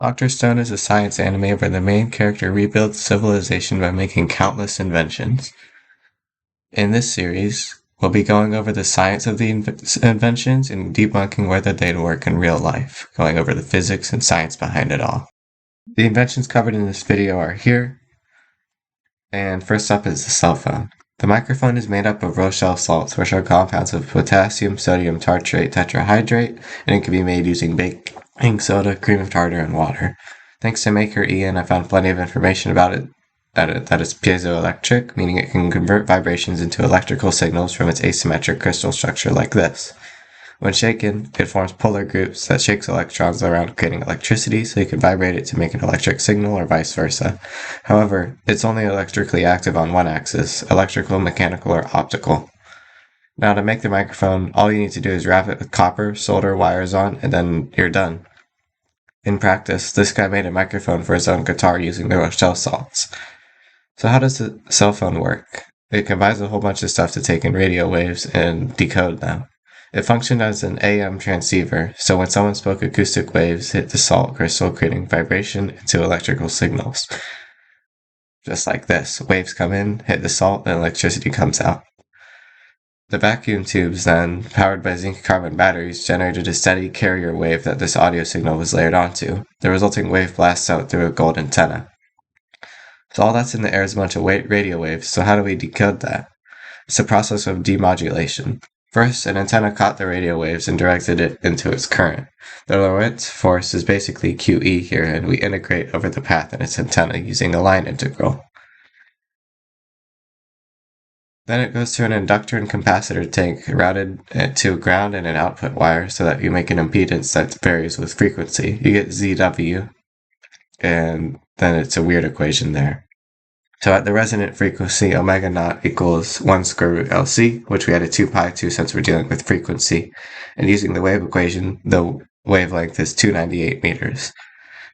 Dr. Stone is a science anime where the main character rebuilds civilization by making countless inventions. In this series, we'll be going over the science of the inventions and debunking whether they'd work in real life, going over the physics and science behind it all. The inventions covered in this video are here, and first up is the cell phone. The microphone is made up of Rochelle salts, which are compounds of potassium sodium tartrate tetrahydrate, and it can be made using baking soda, cream of tartar, and water. Thanks to maker Ian, I found plenty of information about it that it's piezoelectric, meaning it can convert vibrations into electrical signals from its asymmetric crystal structure like this. When shaken, it forms polar groups that shakes electrons around creating electricity, so you can vibrate it to make an electric signal or vice versa. However, it's only electrically active on one axis, electrical, mechanical, or optical. Now to make the microphone, all you need to do is wrap it with copper, solder wires on, and then you're done. In practice, this guy made a microphone for his own guitar using the Rochelle salts. So how does the cell phone work? It combines a whole bunch of stuff to take in radio waves and decode them. It functioned as an AM transceiver, so when someone spoke, acoustic waves hit the salt crystal, creating vibration into electrical signals. Just like this, waves come in, hit the salt, and electricity comes out. The vacuum tubes then, powered by zinc carbon batteries, generated a steady carrier wave that this audio signal was layered onto. The resulting wave blasts out through a gold antenna. So all that's in the air is a bunch of radio waves, so how do we decode that? It's a process of demodulation. First, an antenna caught the radio waves and directed it into its current. The Lorentz force is basically QE here, and we integrate over the path in its antenna using a line integral. Then it goes to an inductor and capacitor tank routed to a ground and an output wire so that you make an impedance that varies with frequency. You get ZW, and then it's a weird equation there. So at the resonant frequency, omega naught equals 1 square root LC, which we added 2 pi to since we're dealing with frequency. And using the wave equation, the wavelength is 298 meters.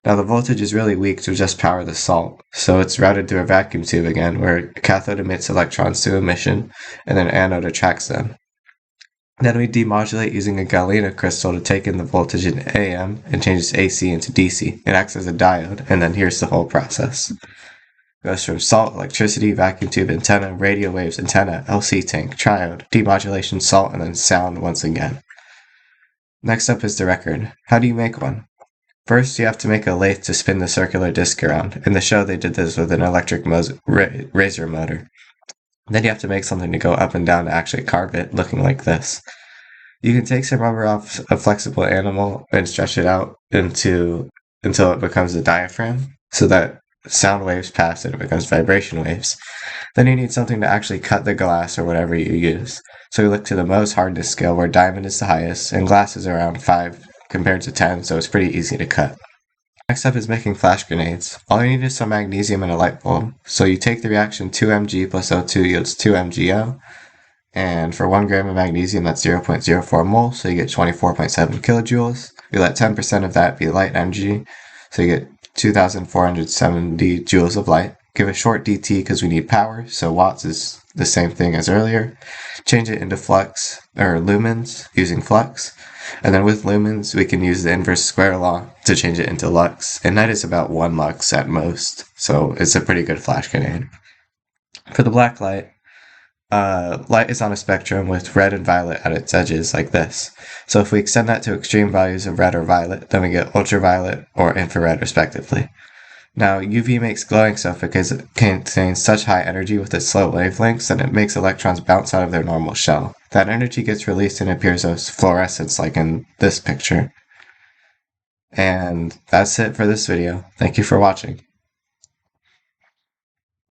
Now the voltage is really weak to just power the salt, so it's routed through a vacuum tube again, where cathode emits electrons to emission, and then anode attracts them. Then we demodulate using a galena crystal to take in the voltage in AM and change its AC into DC. It acts as a diode, and then here's the whole process. Goes from salt, electricity, vacuum tube, antenna, radio waves, antenna, LC tank, triode, demodulation, salt, and then sound once again. Next up is the record. How do you make one? First, you have to make a lathe to spin the circular disc around. In the show, they did this with an electric razor motor. Then you have to make something to go up and down to actually carve it, looking like this. You can take some rubber off a flexible animal and stretch it out until it becomes a diaphragm, so that sound waves pass and it becomes vibration waves. Then you need something to actually cut the glass or whatever you use. So we look to the Mohs hardness scale, where diamond is the highest and glass is around 5 compared to 10, so it's pretty easy to cut. Next up is making flash grenades. All you need is some magnesium and a light bulb. So you take the reaction 2Mg plus O2 yields 2MgO, and for 1 gram of magnesium that's 0.04 moles, so you get 24.7 kilojoules. You let 10% of that be light Mg, so you get 2,470 joules of light. Give a short dt because we need power, so watts is the same thing as earlier. Change it into flux, or lumens, using flux. And then with lumens, we can use the inverse square law to change it into lux. And that is about 1 lux at most, so it's a pretty good flash grenade. For the blacklight, light is on a spectrum with red and violet at its edges, like this. So if we extend that to extreme values of red or violet, then we get ultraviolet or infrared respectively. Now, UV makes glowing stuff because it contains such high energy with its slow wavelengths that it makes electrons bounce out of their normal shell. That energy gets released and appears as fluorescence, like in this picture. And that's it for this video. Thank you for watching.